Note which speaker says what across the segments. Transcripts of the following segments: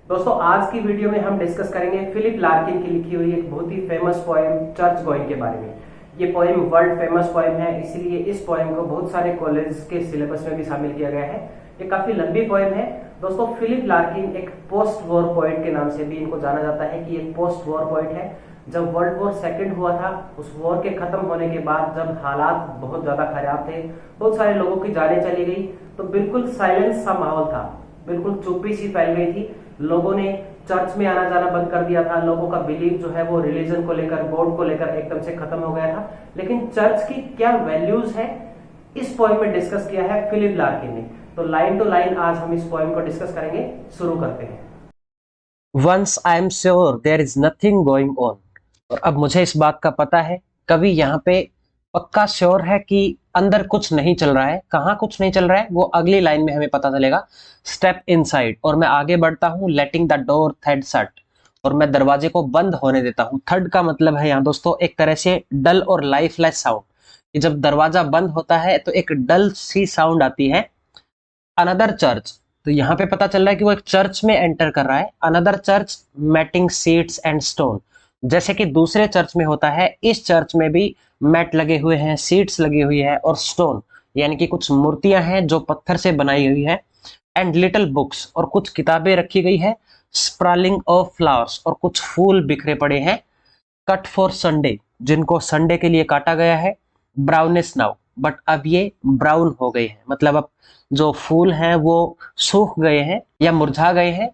Speaker 1: दोस्तों आज की वीडियो में हम डिस्कस करेंगे फिलिप लार्किन की लिखी हुई एक बहुत ही फेमस पोएम चर्च गोइंग के बारे में। ये पोएम वर्ल्ड फेमस पोएम है, इसीलिए इस पोएम को बहुत सारे कॉलेज के सिलेबस में भी शामिल किया गया है। ये काफी लंबी पोएम है। दोस्तों फिलिप लार्किन एक पोस्ट वॉर पोएट के नाम से भी इनको जाना जाता है कि एक पोस्ट वॉर पोएट है। जब वर्ल्ड वॉर सेकंड हुआ था, उस वॉर के खत्म होने के बाद जब हालात बहुत ज्यादा खराब थे, बहुत सारे लोगों की जानें चली गई, तो बिल्कुल साइलेंस सा माहौल था, बिल्कुल चुप्पी सी फैल गई थी। लोगों ने चर्च में आना जाना बंद कर दिया था। लोगों का बिलीव जो है वो रिलीजन को लेकर, गॉड को लेकर एकदम से खत्म हो गया था। लेकिन चर्च की क्या वैल्यूज है, इस पोएम में डिस्कस किया है फिलिप लार्किन ने। तो लाइन टू लाइन आज हम इस पोएम को डिस्कस करेंगे। शुरू करते हैं।
Speaker 2: Once I am sure there is nothing going on. और अब मुझे इस बात का पता है, कभी यहाँ पे पक्का श्योर है कि अंदर कुछ नहीं चल रहा है। कहाँ कुछ नहीं चल रहा है वो अगली लाइन में हमें पता चलेगा। स्टेप इनसाइड, और मैं आगे बढ़ता हूँ। Letting the door third shut, और मैं दरवाजे को बंद होने देता हूँ। थर्ड का मतलब है यहाँ दोस्तों एक तरह से डल और लाइफलेस साउंड, कि जब दरवाजा बंद होता है तो एक डल सी साउंड आती है। अनदर चर्च, तो यहाँ पे पता चल रहा है कि वो एक चर्च में एंटर कर रहा है। Another church matting seats and stone, जैसे कि दूसरे चर्च में होता है, इस चर्च में भी मैट लगे हुए हैं, सीट्स लगी हुई है और स्टोन यानी कि कुछ मूर्तियां हैं जो पत्थर से बनाई हुई है। एंड लिटिल बुक्स, और कुछ किताबें रखी गई है। स्प्रालिंग ऑफ फ्लावर्स, और कुछ फूल बिखरे पड़े हैं। कट फॉर संडे, जिनको संडे के लिए काटा गया है। ब्राउनिश नाउ, बट अब ये ब्राउन हो गए हैं, मतलब अब जो फूल हैं वो सूख गए हैं या मुरझा गए हैं।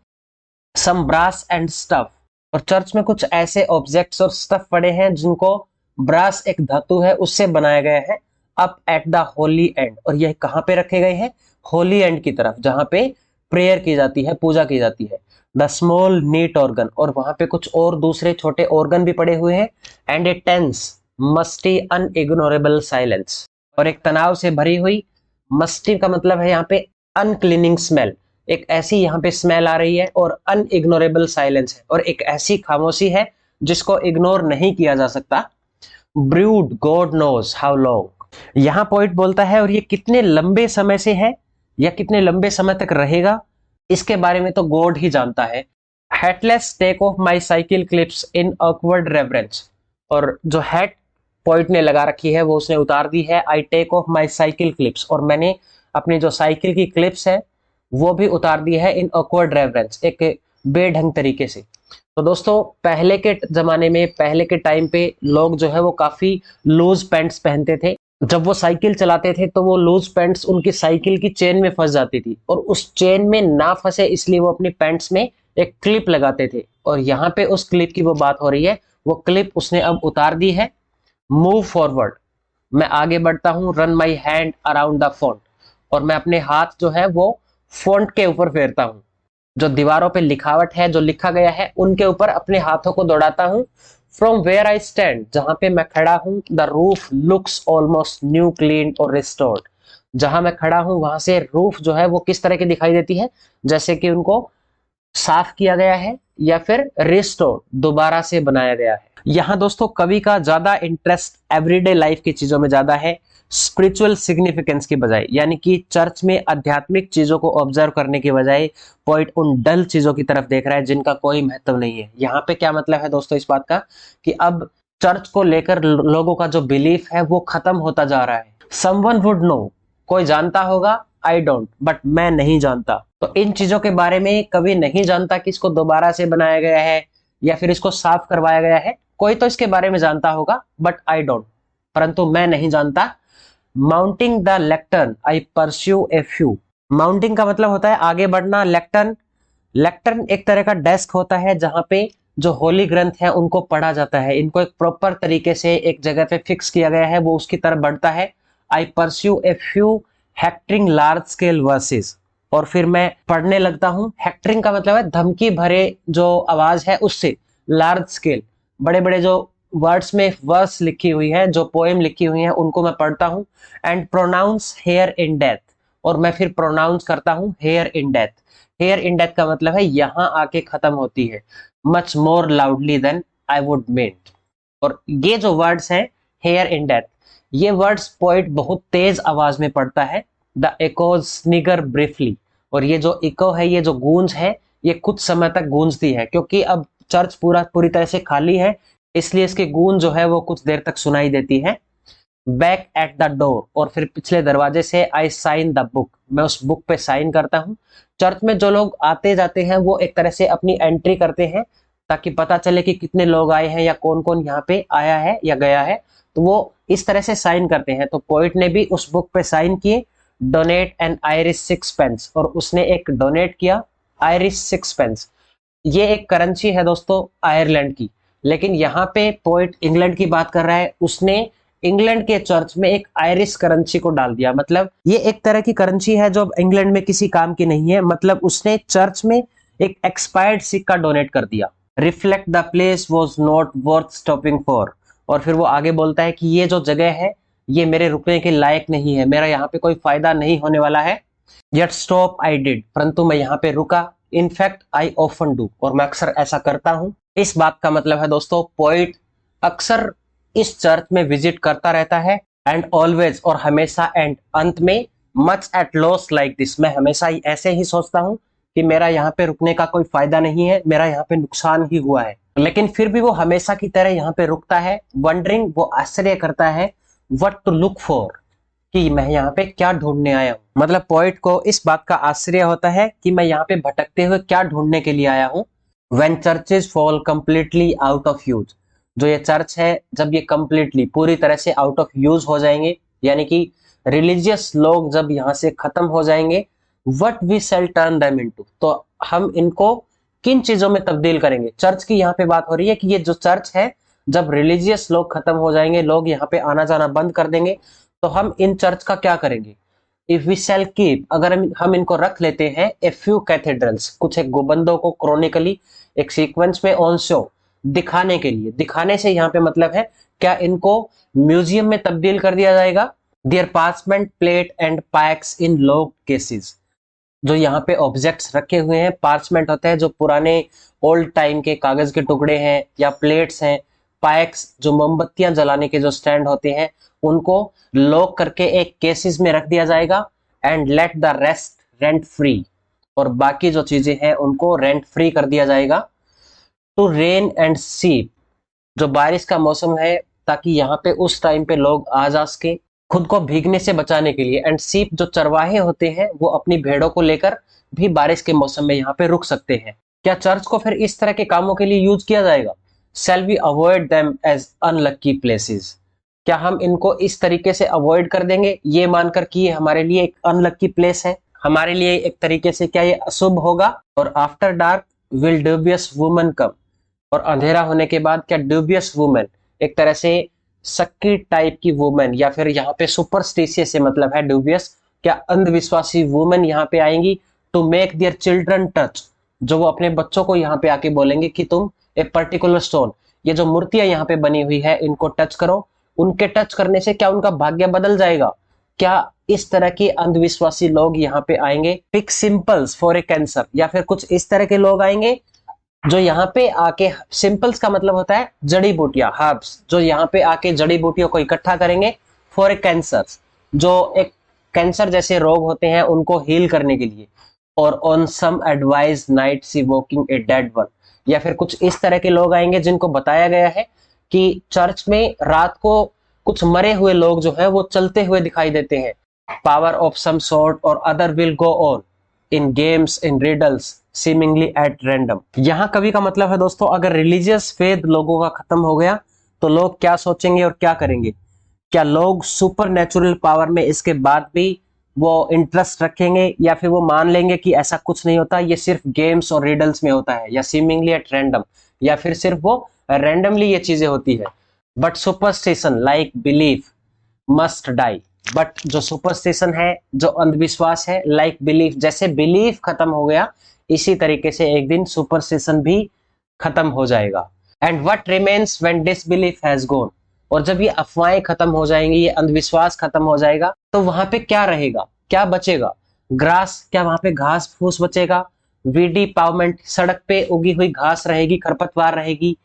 Speaker 2: सम ब्रास एंड स्टफ, और चर्च में कुछ ऐसे ऑब्जेक्ट्स और स्टफ पड़े हैं जिनको ब्रास एक धातु है उससे बनाया गया है। Up at the Holi and, और यह कहाँ पे रखे गए हैं? होली एंड की तरफ, जहां पे प्रेयर की जाती है, पूजा की जाती है। द स्मॉल नीट ऑर्गन, और वहां पे कुछ और दूसरे छोटे ऑर्गन भी पड़े हुए हैं। And a tense musty unignorable silence, और एक तनाव से भरी हुई, मस्टी का मतलब है यहाँ पे अनक्लीनिंग स्मेल, एक ऐसी यहाँ पे स्मेल आ रही है। और अनइग्नोरेबल साइलेंस है, और एक ऐसी खामोशी है जिसको इग्नोर नहीं किया जा सकता। Brewed God knows how long, यहाँ पोइट बोलता है और ये कितने लंबे समय से है या कितने लंबे समय तक रहेगा, इसके बारे में तो गॉड ही जानता है। Hatless take off my cycle clips in awkward reverence, और जो हेट पॉइंट ने लगा रखी है वो उसने उतार दी है। I take off my cycle clips, और मैंने अपनी जो साइकिल की क्लिप्स है वो भी उतार दी है। इन ऑकवर्ड रेवरेंस, एक बेढंग तरीके से। तो दोस्तों पहले के जमाने में, पहले के टाइम पे लोग जो है वो काफी लूज पैंट्स पहनते थे। जब वो साइकिल चलाते थे तो वो लूज पैंट्स उनकी साइकिल की चेन में फंस जाती थी, और उस चेन में ना फंसे इसलिए वो अपनी पैंट्स में एक क्लिप लगाते थे। और यहाँ पे उस क्लिप की वो बात हो रही है, वो क्लिप उसने अब उतार दी है। मूव फॉरवर्ड, मैं आगे बढ़ता हूँ। Run my hand around the font, और मैं अपने हाथ जो है वो फॉन्ट के ऊपर फेरता हूँ। जो दीवारों पे लिखावट है, जो लिखा गया है, उनके ऊपर अपने हाथों को दौड़ाता हूँ। फ्रॉम वेयर आई स्टैंड, जहां पे मैं खड़ा हूँ। The roof looks almost new clean और रिस्टोर्ड, जहां मैं खड़ा हूँ वहां से रूफ जो है वो किस तरह की दिखाई देती है, जैसे कि उनको साफ किया गया है या फिर रिस्टोर, दोबारा से बनाया गया है। यहाँ दोस्तों कवि का ज्यादा इंटरेस्ट एवरीडे लाइफ की चीजों में ज्यादा है, स्पिरिचुअल सिग्निफिकेंस की बजाय। यानी कि चर्च में आध्यात्मिक चीजों को ऑब्जर्व करने के बजाय पॉइंट उन डल चीजों की तरफ देख रहा है जिनका कोई महत्व नहीं है। यहाँ पे क्या मतलब है दोस्तों इस बात का, कि अब चर्च को लेकर लोगों का जो बिलीफ है वो खत्म होता जा रहा है। समवन वुड नो, कोई जानता होगा। आई डोंट, बट मैं नहीं जानता। तो इन चीजों के बारे में कभी नहीं जानता कि इसको दोबारा से बनाया गया है या फिर इसको साफ करवाया गया है। कोई तो इसके बारे में जानता होगा, बट आई डोंट, परंतु मैं नहीं जानता। Mounting the lectern I peruse a few, mounting का मतलब होता है आगे बढ़ना। लेक्टर्न, लेक्टर्न एक तरह का डेस्क होता है जहां पे जो होली ग्रंथ है उनको पढ़ा जाता है। इनको एक प्रॉपर तरीके से एक जगह पे फिक्स किया गया है, वो उसकी तरफ बढ़ता है। I peruse a few hectoring large scale verses, और फिर मैं पढ़ने लगता हूँ। हेक्टरिंग का मतलब है धमकी भरे जो आवाज है उससे। लार्ज स्केल, बड़े बड़े जो वर्ड्स में वर्स लिखी हुई है, जो पोएम लिखी हुई है, उनको मैं पढ़ता हूँ। And pronounce here endeth, और मैं फिर प्रोनाउंस करता हूँ here endeth. Here endeth का मतलब है यहाँ आके खत्म होती है। Much more loudly than I would meant, और ये जो वर्ड्स हैं हेयर इन डेथ, ये वर्ड्स पोइट बहुत तेज आवाज में पढ़ता है। द एकोज स्निगर ब्रीफली, और ये जो इको है, ये जो गूंज है, ये कुछ समय तक गूंजती है, क्योंकि अब चर्च पूरी तरह से खाली है, इसलिए इसकी गूंज जो है वो कुछ देर तक सुनाई देती है। बैक एट द डोर, और फिर पिछले दरवाजे से आई साइन द बुक, मैं उस बुक पे साइन करता हूँ। चर्च में जो लोग आते जाते हैं वो एक तरह से अपनी एंट्री करते हैं ताकि पता चले कि कितने लोग आए हैं या कौन कौन यहाँ पे आया है या गया है, तो वो इस तरह से साइन करते हैं। तो पोइट ने भी उस बुक पे साइन किए, डोनेट एन आयरिश 6 पेंस, और उसने एक डोनेट किया आयरिश 6 पेंस। ये एक करेंसी है दोस्तों आयरलैंड की, लेकिन यहाँ पे पोइट इंग्लैंड की बात कर रहा है, उसने इंग्लैंड के चर्च में एक आयरिश करेंसी को डाल दिया। मतलब ये एक तरह की करेंसी है जो अब इंग्लैंड में किसी काम की नहीं है, मतलब उसने चर्च में एक एक्सपायर्ड सिक्का डोनेट कर दिया। Reflect the place was not worth stopping for, और फिर वो आगे बोलता है कि ये जो जगह है ये मेरे रुकने के लायक नहीं है, मेरा यहाँ पे कोई फायदा नहीं होने वाला है। येट स्टॉप आई डिड, परंतु मैं यहाँ पे रुका। इनफैक्ट आई ऑफन डू, और मैं अक्सर ऐसा करता हूँ। इस बात का मतलब है दोस्तों पोइट अक्सर इस चर्च में विजिट करता रहता है, एंड ऑलवेज, और हमेशा, एंड अंत में, much at loss like this, मैं हमेशा ऐसे ही सोचता हूँ कि मेरा यहाँ पे रुकने का कोई फायदा नहीं है, मेरा यहाँ पे नुकसान ही हुआ है। लेकिन फिर भी वो हमेशा की तरह यहाँ पे रुकता है। वंडरिंग, वो आश्चर्य करता है, व्हाट टू लुक फॉर, कि मैं यहाँ पे क्या ढूंढने आया हूँ। मतलब पोइट को इस बात का आश्चर्य होता है कि मैं यहाँ पे भटकते हुए क्या ढूंढने के लिए आया हूँ। When churches fall completely out of use, जो ये चर्च है जब ये कंप्लीटली पूरी तरह से आउट ऑफ यूज हो जाएंगे, यानी कि रिलीजियस लोग जब यहाँ से खत्म हो जाएंगे, what we shall turn them into, तो हम इनको किन चीजों में तब्दील करेंगे। चर्च की यहाँ पे बात हो रही है कि ये जो चर्च है जब रिलीजियस लोग खत्म हो जाएंगे, लोग यहाँ पे आना जाना बंद कर देंगे, तो हम इन चर्च का क्या करेंगे। इफ वी शैल कीप, अगर हम इनको रख लेते हैं, ए फ्यू कैथेड्रल्स, कुछ एक गुबंदों को क्रॉनिकली एक सीक्वेंस में ऑन शो, दिखाने के लिए, दिखाने से यहाँ पे मतलब है क्या इनको म्यूजियम में तब्दील कर दिया जाएगा। Their parchment plate and pyx in locked cases, जो यहाँ पे ऑब्जेक्ट्स रखे हुए हैं, पार्चमेंट होते हैं जो पुराने ओल्ड टाइम के कागज के टुकड़े हैं, या प्लेट्स हैं, पैक्स जो मोमबत्तियां जलाने के जो स्टैंड होते हैं, उनको लॉक करके एक केसेस में रख दिया जाएगा। And let the rest rent free, और बाकी जो चीजें हैं उनको रेंट फ्री कर दिया जाएगा। टू रेन एंड सीप, जो बारिश का मौसम है, ताकि यहाँ पे उस टाइम पे लोग आ जा सके खुद को भीगने से बचाने के लिए। एंड सीप जो चरवाहे होते हैं वो अपनी भेड़ों को लेकर भी बारिश के मौसम में यहाँ पे रुक सकते हैं। क्या चर्च को फिर इस तरह के कामों के लिए यूज किया जाएगा। Shall we avoid them as unlucky places, क्या हम इनको इस तरीके से अवॉइड कर देंगे ये मानकर कि ये हमारे लिए एक अनलकी प्लेस है, हमारे लिए एक तरीके से क्या ये अशुभ होगा। और after dark will dubious woman come, और अंधेरा होने के बाद क्या ड्यूबियस वुमेन, एक तरह से शक्की टाइप की वुमेन, या फिर यहाँ पे सुपरस्टिशियस से मतलब है ड्यूबियस, क्या अंधविश्वासी वुमेन यहाँ पे आएंगी to make their children touch, जो वो अपने बच्चों को यहाँ पे आके बोलेंगे कि तुम ए पर्टिकुलर स्टोन, ये जो मूर्तियां यहाँ पे बनी हुई है इनको टच करो। उनके टच करने से क्या उनका भाग्य बदल जाएगा। क्या इस तरह के अंधविश्वासी लोग यहाँ पे आएंगे। Pick simples for a cancer, या फिर कुछ इस तरह के लोग आएंगे जो यहाँ पे आके, सिंपल्स का मतलब होता है जड़ी बूटियां, हर्ब्स, जो यहाँ पे आके जड़ी बूटियों को इकट्ठा करेंगे फॉर ए कैंसर, जो एक कैंसर जैसे रोग होते हैं उनको हील करने के लिए। और on some advised night see walking a dead one, या फिर कुछ इस तरह के लोग आएंगे जिनको बताया गया है कि चर्च में रात को कुछ मरे हुए लोग जो है वो चलते हुए दिखाई देते हैं। पावर ऑफ सम सॉर्ट और other will go on in games in riddles seemingly at random. यहाँ कवि का मतलब है दोस्तों, अगर रिलीजियस फेथ लोगों का खत्म हो गया तो लोग क्या सोचेंगे और क्या करेंगे। क्या लोग सुपर नेचुरल पावर में इसके बाद भी वो इंटरेस्ट रखेंगे, या फिर वो मान लेंगे कि ऐसा कुछ नहीं होता, ये सिर्फ गेम्स और रिडल्स में होता है, या सीमिंगली एट रैंडम, या फिर सिर्फ वो रैंडमली ये चीजें होती है। But superstition like belief must die, but जो सुपरस्टिशन है, जो अंधविश्वास है, लाइक बिलीफ, जैसे बिलीफ खत्म हो गया इसी तरीके से एक दिन सुपरस्टिशन भी खत्म हो जाएगा। And what remains when disbelief has gone, और जब ये अफवाहें खत्म हो जाएंगी, ये अंधविश्वास खत्म हो जाएगा, तो वहां पे क्या रहेगा, क्या बचेगा। ग्रास, क्या वहां पे घास फूस बचेगा। वीडी पावमेंट, सड़क पे उगी हुई घास रहेगी, खरपतवार रहेगी।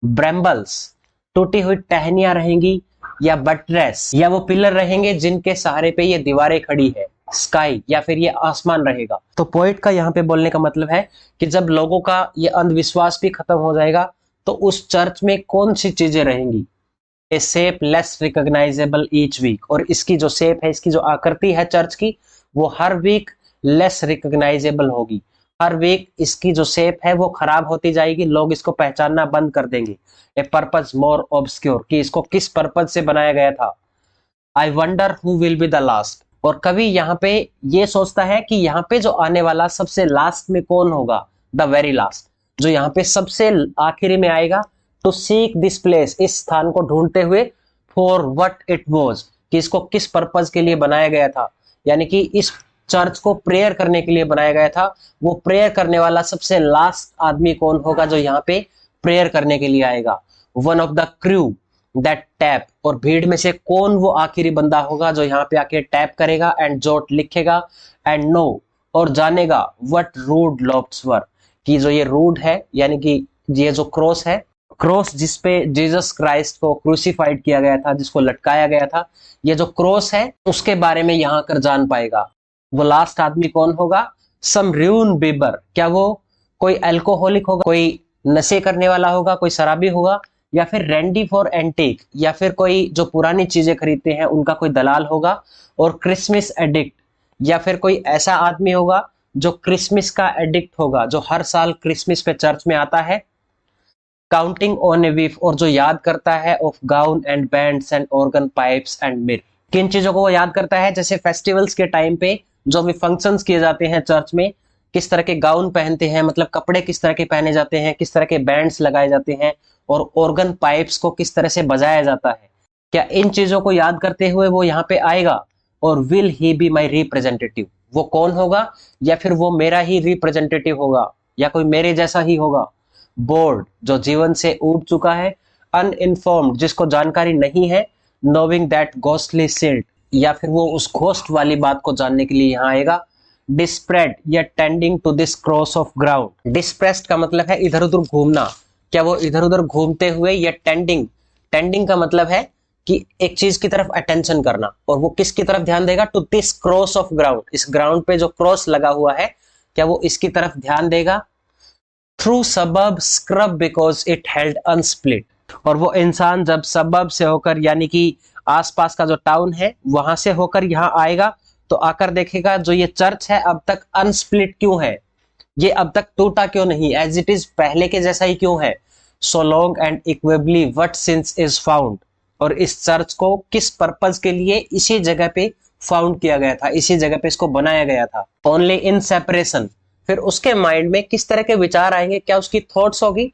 Speaker 2: ब्रैम्बल्स, टूटी हुई टहनियां रहेंगी। या बट्रेस, या वो पिलर रहेंगे जिनके सहारे पे ये दीवारें खड़ी है। स्काई, या फिर ये आसमान रहेगा। तो पोइट का यहाँ पे बोलने का मतलब है कि जब लोगों का ये अंधविश्वास भी खत्म हो जाएगा तो उस चर्च में कौन सी चीजें रहेंगी? A shapeless recognisable each week, और इसकी जो शेप है, इसकी जो आकृति है चर्च की, वो हर वीक लेस रिकॉग्नाइजेबल होगी। हर वीक इसकी जो शेप है वो खराब होती जाएगी, लोग इसको पहचानना बंद कर देंगे। ए पर्पज मोर ऑब्सक्योर, कि इसको किस पर्पज से बनाया गया था। I wonder who will be the last, और कवि यहाँ पे ये सोचता है कि यहाँ पे जो आने वाला सबसे लास्ट में कौन होगा, द वेरी लास्ट, जो यहाँ पे सबसे आखिरी में आएगा। टू सीक दिस प्लेस, इस स्थान को ढूंढते हुए, फॉर व्हाट इट वाज, कि इसको किस पर्पज के लिए बनाया गया था, यानी कि इस चर्च को प्रेयर करने के लिए बनाया गया था। वो प्रेयर करने वाला सबसे लास्ट आदमी कौन होगा जो यहाँ पे प्रेयर करने के लिए आएगा। One of the crew that tap, और भीड़ में से कौन वो आखिरी बंदा होगा जो यहाँ पे आके टैप करेगा एंड जोट लिखेगा एंड नो, और जानेगा व्हाट रूड लॉफ्ट्स वर, कि जो ये रूड है यानी कि ये जो क्रॉस है, क्रॉस जिसपे जीसस क्राइस्ट को क्रूसिफाइड किया गया था, जिसको लटकाया गया था, ये जो क्रॉस है उसके बारे में यहाँ कर जान पाएगा। वो लास्ट आदमी कौन होगा? सम र्यून बीबर, क्या वो कोई अल्कोहलिक होगा, कोई नशे करने वाला होगा, कोई शराबी होगा, या फिर रेंडी फॉर एंटीक, या फिर कोई जो पुरानी चीजें खरीदते हैं उनका कोई दलाल होगा, और क्रिसमस एडिक्ट, या फिर कोई ऐसा आदमी होगा जो क्रिसमस का एडिक्ट होगा, जो हर साल क्रिसमस पे चर्च में आता है। काउंटिंग ऑन ए वीफ, और जो याद करता है of gown and bands and organ pipes and मिर, किन चीजों को वो याद करता है? जैसे फेस्टिवल्स के टाइम पे जो भी फंक्शंस किए जाते हैं चर्च में, किस तरह के गाउन पहनते हैं, मतलब कपड़े किस तरह के पहने जाते हैं, किस तरह के बैंड्स लगाए जाते हैं, और ऑर्गन पाइप्स को किस तरह से बजाया जाता है। क्या इन चीजों को याद करते हुए वो यहाँ पे आएगा? और will he be my representative, वो कौन होगा? या फिर वो मेरा ही रिप्रेजेंटेटिव होगा, या कोई मेरे जैसा ही होगा। बोर्ड, जो जीवन से ऊब चुका है। अनइन्फॉर्म्ड, जिसको जानकारी नहीं है। नोविंग दैट घोस्टली सिल्ट, या फिर वो उस घोस्ट वाली बात को जानने के लिए यहाँ आएगा। डिस्प्रेड या tending to this cross of ground, dispersed का मतलब है इधर उधर घूमना, क्या वो इधर उधर घूमते हुए, या टेंडिंग, टेंडिंग का मतलब है कि एक चीज की तरफ अटेंशन करना, और वो किसकी तरफ ध्यान देगा? To this cross of ground, इस ग्राउंड पे जो क्रॉस लगा हुआ है, क्या वो इसकी तरफ ध्यान देगा? थ्रू सबब स्क्रब बिकॉज इट हेल्ड अनस्प्लिट, और वो इंसान जब सबब से होकर यानी कि आसपास का जो टाउन है वहां से होकर यहाँ आएगा तो आकर देखेगा जो ये चर्च है अब तक अनस्प्लिट क्यों है, ये अब तक टूटा क्यों नहीं, एज इट इज पहले के जैसा ही क्यों है। So long and equably what since is found, और इस चर्च को किस पर्पज के लिए इसी जगह पे फाउंड किया गया था, इसी जगह पे इसको बनाया गया था। ओनली इन सेपरेशन, फिर उसके माइंड में किस तरह के विचार आएंगे, क्या उसकी थॉट्स होगी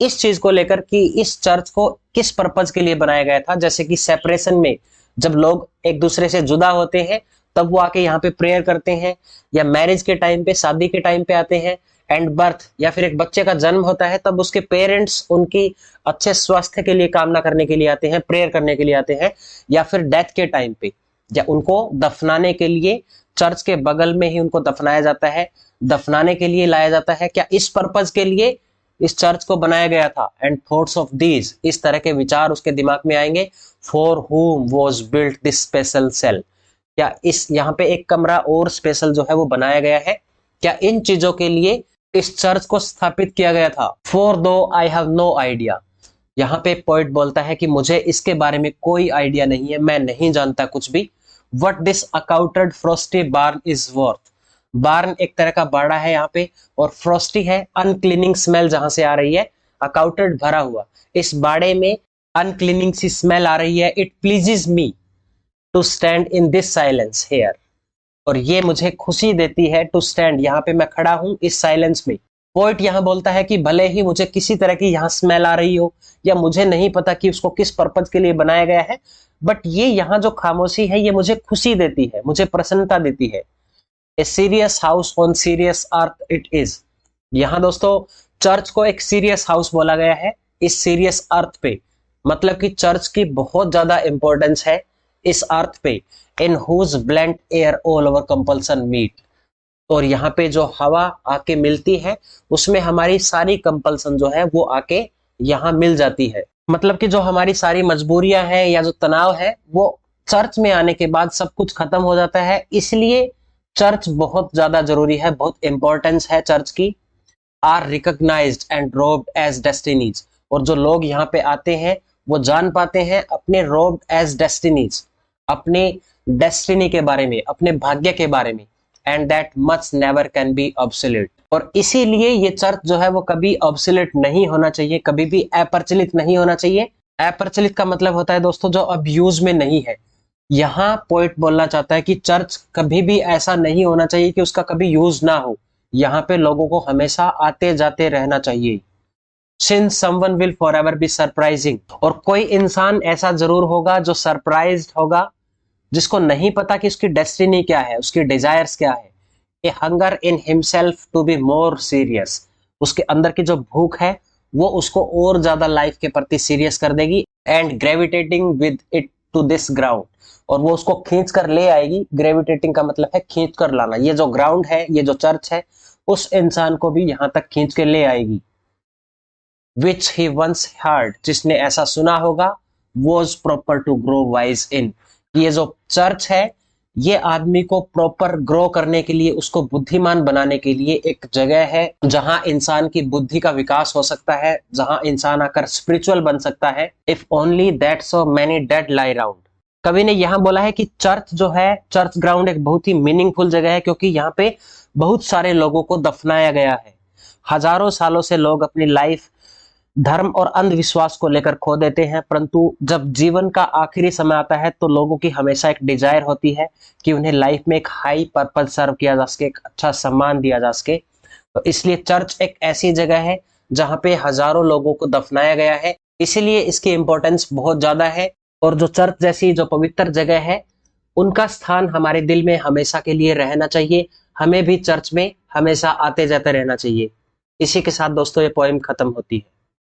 Speaker 2: इस चीज को लेकर कि इस चर्च को किस पर्पज के लिए बनाया गया था। जैसे कि सेपरेशन में जब लोग एक दूसरे से जुदा होते हैं तब वो आके यहाँ पे प्रेयर करते हैं, या मैरिज के टाइम पे, शादी के टाइम पे आते हैं, एंड बर्थ, या फिर एक बच्चे का जन्म होता है तब उसके पेरेंट्स उनकी अच्छे स्वास्थ्य के लिए कामना करने के लिए आते हैं, प्रेयर करने के लिए आते हैं, या फिर डेथ के टाइम पे, या उनको दफनाने के लिए चर्च के बगल में ही उनको दफनाया जाता है, दफनाने के लिए लाया जाता है। क्या इस पर्पज के लिए इस चर्च को बनाया गया था? एंड थॉट्स ऑफ दीज, इस तरह के विचार उसके दिमाग में आएंगे। For whom was built this special cell, क्या इस यहाँ पे एक कमरा और स्पेशल जो है वो बनाया गया है, क्या इन चीजों के लिए इस चर्च को स्थापित किया गया था। फॉर दो आई हैव नो आइडिया, यहाँ पे पोइट बोलता है कि मुझे इसके बारे में कोई आइडिया नहीं है, मैं नहीं जानता कुछ भी। What this accounted frowsty barn is worth, barn एक तरह का बाड़ा है यहाँ पे, और फ्रॉस्टी है अनक्लीनिंग स्मेल जहां से आ रही है, अकाउंटेड भरा हुआ, इस बाड़े में अनक्लीनिंग सी स्मेल आ रही है। It pleases me to stand in this silence here, और ये मुझे खुशी देती है टू स्टैंड, यहाँ पे मैं खड़ा हूं इस साइलेंस में। पोइट यहाँ बोलता है कि भले ही मुझे किसी तरह की यहाँ स्मेल आ रही हो, या मुझे नहीं पता कि उसको किस पर्पज के लिए बनाया गया है, बट ये यहाँ जो खामोशी है ये मुझे खुशी देती है, मुझे प्रसन्नता देती है। A serious house on serious earth it is, यहाँ दोस्तों चर्च को एक सीरियस हाउस बोला गया है इस सीरियस अर्थ पे, मतलब कि चर्च की बहुत ज्यादा इंपॉर्टेंस है इस अर्थ पे। In whose blend air all over compulsion meet, और यहाँ पे जो हवा आके मिलती है उसमें हमारी सारी कंपल्सन जो है वो आके यहाँ मिल जाती है, मतलब कि जो हमारी सारी मजबूरियां हैं या जो तनाव है वो चर्च में आने के बाद सब कुछ खत्म हो जाता है, इसलिए चर्च बहुत ज्यादा जरूरी है, बहुत इंपॉर्टेंस है चर्च की। Are recognised and robed as destinies, और जो लोग यहाँ पे आते हैं वो जान पाते हैं अपने रोब्ड एज डेस्टिनीज, अपने डेस्टिनी के बारे में, अपने भाग्य के बारे में। And that much never can be absolute, और इसीलिए ये चर्च जो है वो कभी ऑब्सोल्यूट नहीं होना चाहिए, कभी भी अप्रचलित नहीं होना चाहिए। अप्रचलित का मतलब होता है दोस्तों जो अब यूज में नहीं है। यहाँ पोइट बोलना चाहता है कि चर्च कभी भी ऐसा नहीं होना चाहिए कि उसका कभी यूज ना हो। यहाँ पे लोगों को हमेशा आते जाते रहना चाहिए। Since someone will forever be surprising, और कोई इंसान ऐसा जरूर होगा जो सरप्राइज्ड होगा, जिसको नहीं पता कि उसकी डेस्टिनी क्या है, उसकी डिजायर्स क्या है। A hunger in himself to be more serious, उसके अंदर की जो भूख है वो उसको और ज्यादा लाइफ के प्रति सीरियस कर देगी। And gravitating with it to this ground, और वो उसको खींच कर ले आएगी। ग्रेविटेटिंग का मतलब है खींच कर लाना। ये जो ग्राउंड है, ये जो चर्च है, उस इंसान को भी यहां तक खींच के ले आएगी। विच ही वंस हर्ड, जिसने ऐसा सुना होगा, was proper to grow wise in, ये जो चर्च है ये आदमी को प्रॉपर ग्रो करने के लिए, उसको बुद्धिमान बनाने के लिए एक जगह है जहां इंसान की बुद्धि का विकास हो सकता है, जहां इंसान आकर स्पिरिचुअल बन सकता है। If only that so many dead lie round, कवि ने यहां बोला है कि चर्च जो है, चर्च ग्राउंड एक बहुत ही मीनिंगफुल जगह है, क्योंकि यहाँ पे बहुत सारे लोगों को दफनाया गया है। हजारों सालों से लोग अपनी लाइफ धर्म और अंधविश्वास को लेकर खो देते हैं, परंतु जब जीवन का आखिरी समय आता है तो लोगों की हमेशा एक डिजायर होती है कि उन्हें लाइफ में एक हाई पर्पस सर्व किया जा सके, एक अच्छा सम्मान दिया जा सके। तो इसलिए चर्च एक ऐसी जगह है जहां पे हजारों लोगों को दफनाया गया है, इसीलिए इसकी इंपॉर्टेंस बहुत ज्यादा है। और जो चर्च जैसी जो पवित्र जगह है, उनका स्थान हमारे दिल में हमेशा के लिए रहना चाहिए। हमें भी चर्च में हमेशा आते जाते रहना चाहिए। इसी के साथ दोस्तों ये पोएम खत्म होती है।